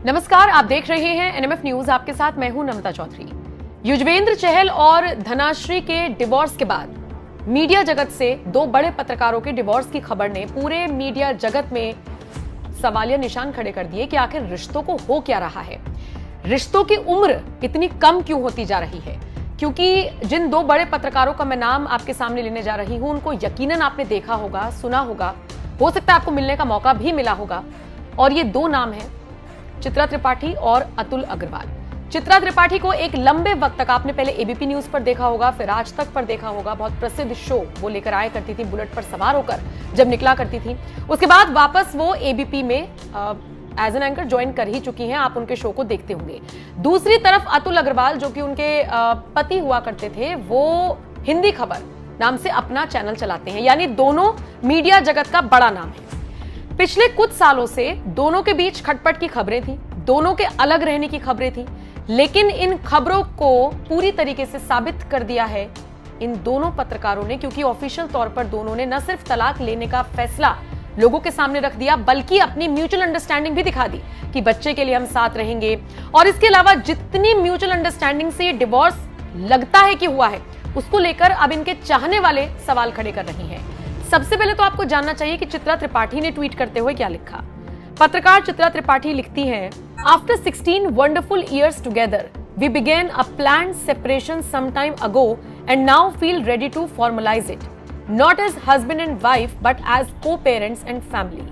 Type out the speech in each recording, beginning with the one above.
नमस्कार, आप देख रहे हैं एनएमएफ न्यूज। आपके साथ मैं हूं नमिता चौधरी। युजवेंद्र चहल और धनाश्री के डिवोर्स के बाद मीडिया जगत से दो बड़े पत्रकारों के डिवोर्स की खबर ने पूरे मीडिया जगत में सवालिया निशान खड़े कर दिए कि आखिर रिश्तों को हो क्या रहा है। रिश्तों की उम्र इतनी कम क्यों होती जा रही है? क्योंकि जिन दो बड़े पत्रकारों का मैं नाम आपके सामने लेने जा रही हूं, उनको यकीनन आपने देखा होगा, सुना होगा, हो सकता है आपको मिलने का मौका भी मिला होगा। और ये दो नाम हैं चित्रा त्रिपाठी और अतुल अग्रवाल। चित्रा त्रिपाठी को एक लंबे वक्त तक आपने पहले एबीपी न्यूज पर देखा होगा, फिर आज तक पर देखा होगा। बहुत प्रसिद्ध शो वो लेकर आया करती थी, बुलेट पर सवार होकर जब निकला करती थी। उसके बाद वापस वो एबीपी में एज एन एंकर ज्वाइन कर ही चुकी हैं। आप उनके शो को देखते होंगे। दूसरी तरफ अतुल अग्रवाल, जो कि उनके पति हुआ करते थे, वो हिंदी खबर नाम से अपना चैनल चलाते हैं। यानी दोनों मीडिया जगत का बड़ा नाम है। पिछले कुछ सालों से दोनों के बीच खटपट की खबरें थी, दोनों के अलग रहने की खबरें थी, लेकिन इन खबरों को पूरी तरीके से साबित कर दिया है इन दोनों पत्रकारों ने, क्योंकि ऑफिशियल तौर पर दोनों ने न सिर्फ तलाक लेने का फैसला लोगों के सामने रख दिया, बल्कि अपनी म्यूचुअल अंडरस्टैंडिंग भी दिखा दी कि बच्चे के लिए हम साथ रहेंगे। और इसके अलावा जितनी म्यूचुअल अंडरस्टैंडिंग से ये डिवोर्स लगता है कि हुआ है, उसको लेकर अब इनके चाहने वाले सवाल खड़े कर रही हैं। सबसे पहले तो आपको जानना चाहिए कि चित्रा त्रिपाठी ने ट्वीट करते हुए क्या लिखा। पत्रकार चित्रा त्रिपाठी लिखती हैं, after 16 wonderful years together we begin a planned separation some time ago and now feel ready to formalise it, not as husband and wife but as co-parents and family.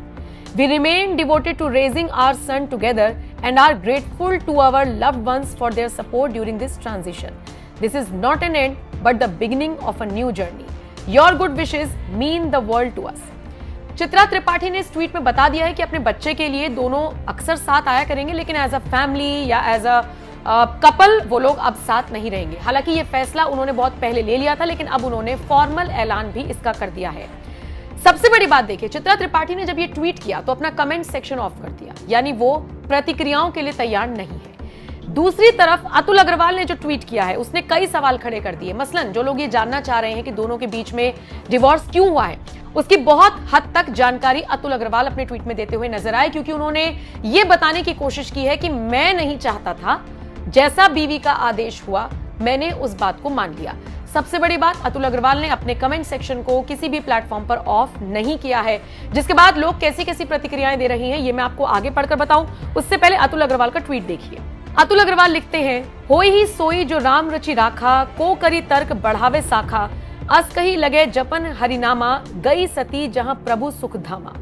We remain devoted to raising our son together and are grateful to our loved ones for their support during this transition. This is not an end but the beginning of a new journey. Your good wishes mean the world to us. Chitra Tripathi ने इस tweet में बता दिया है कि अपने बच्चे के लिए दोनों अक्सर साथ आया करेंगे, लेकिन एज अ फैमिली या एज अ कपल वो लोग अब साथ नहीं रहेंगे। हालांकि ये फैसला उन्होंने बहुत पहले ले लिया था, लेकिन अब उन्होंने फॉर्मल ऐलान भी इसका कर दिया है। सबसे बड़ी बात देखिए, चित्रा त्रिपाठी ने जब ये ट्वीट किया तो अपना कमेंट सेक्शन ऑफ कर दिया, यानी वो प्रतिक्रियाओं के लिए तैयार नहीं है। दूसरी तरफ अतुल अग्रवाल ने जो ट्वीट किया है, उसने कई सवाल खड़े कर दिए। मसलन जो लोग ये जानना चाह रहे हैं कि दोनों के बीच में डिवोर्स क्यों हुआ है, उसकी बहुत हद तक जानकारी अतुल अग्रवाल अपने ट्वीट में देते हुए नजर आए, क्योंकि उन्होंने ये बताने की कोशिश की है कि मैं नहीं चाहता था, जैसा बीवी का आदेश हुआ मैंने उस बात को मान लिया। सबसे बड़ी बात, अतुल अग्रवाल ने अपने कमेंट सेक्शन को किसी भी प्लेटफॉर्म पर ऑफ नहीं किया है, जिसके बाद लोग कैसी कैसी प्रतिक्रियाएं दे रही हैं ये मैं आपको आगे पढ़कर बताऊं। उससे पहले अतुल अग्रवाल का ट्वीट देखिए। अतुल अग्रवाल लिखते हैं, होई ही सोई जो राम रचि राखा, को करी तर्क बढ़ावे साखा, अस कही लगे जपन हरिनामा, गई सती जहां प्रभु सुख धामा।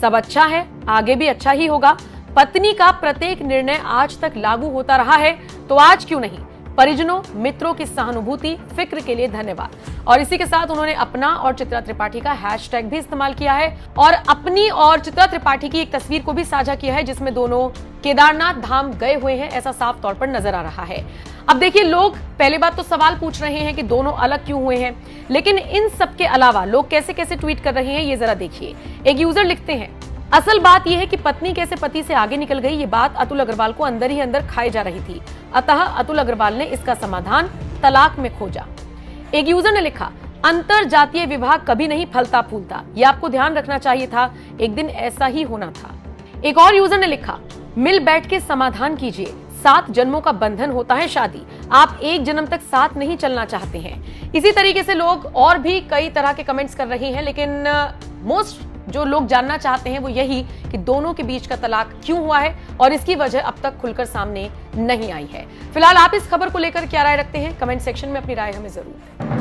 सब अच्छा है, आगे भी अच्छा ही होगा। पत्नी का प्रत्येक निर्णय आज तक लागू होता रहा है, तो आज क्यों नहीं। परिजनों मित्रों की सहानुभूति फिक्र के लिए धन्यवाद। और इसी के साथ उन्होंने अपना और चित्रा त्रिपाठी का हैशटैग भी इस्तेमाल किया है और अपनी और चित्रा त्रिपाठी की एक तस्वीर को भी साझा किया है, जिसमें दोनों केदारनाथ धाम गए हुए हैं, ऐसा साफ तौर पर नजर आ रहा है। अब देखिए, लोग पहले बात तो सवाल पूछ रहे हैं कि दोनों अलग क्यों हुए हैं, लेकिन इन सब के अलावा लोग कैसे कैसे ट्वीट कर रहे हैं ये जरा देखिए। एक यूजर लिखते हैं, असल बात यह है कि पत्नी कैसे पति से आगे निकल गई, ये बात अतुल अग्रवाल को अंदर ही अंदर खाई जा रही थी, अतः अतुल अग्रवाल ने इसका समाधान तलाक में खोजा। एक यूजर ने लिखा, अंतर जातीय विवाह कभी नहीं फलता फूलता, ये आपको ध्यान रखना चाहिए था, एक दिन ऐसा ही होना था। एक और यूजर ने लिखा, मिल बैठ के समाधान कीजिए, 7 जन्मों का बंधन होता है शादी, आप एक जन्म तक साथ नहीं चलना चाहते हैं। इसी तरीके से लोग और भी कई तरह के कमेंट्स कर रहे हैं, लेकिन मोस्ट जो लोग जानना चाहते हैं वो यही कि दोनों के बीच का तलाक क्यों हुआ है, और इसकी वजह अब तक खुलकर सामने नहीं आई है। फिलहाल आप इस खबर को लेकर क्या राय रखते हैं, कमेंट सेक्शन में अपनी राय हमें जरूर दें।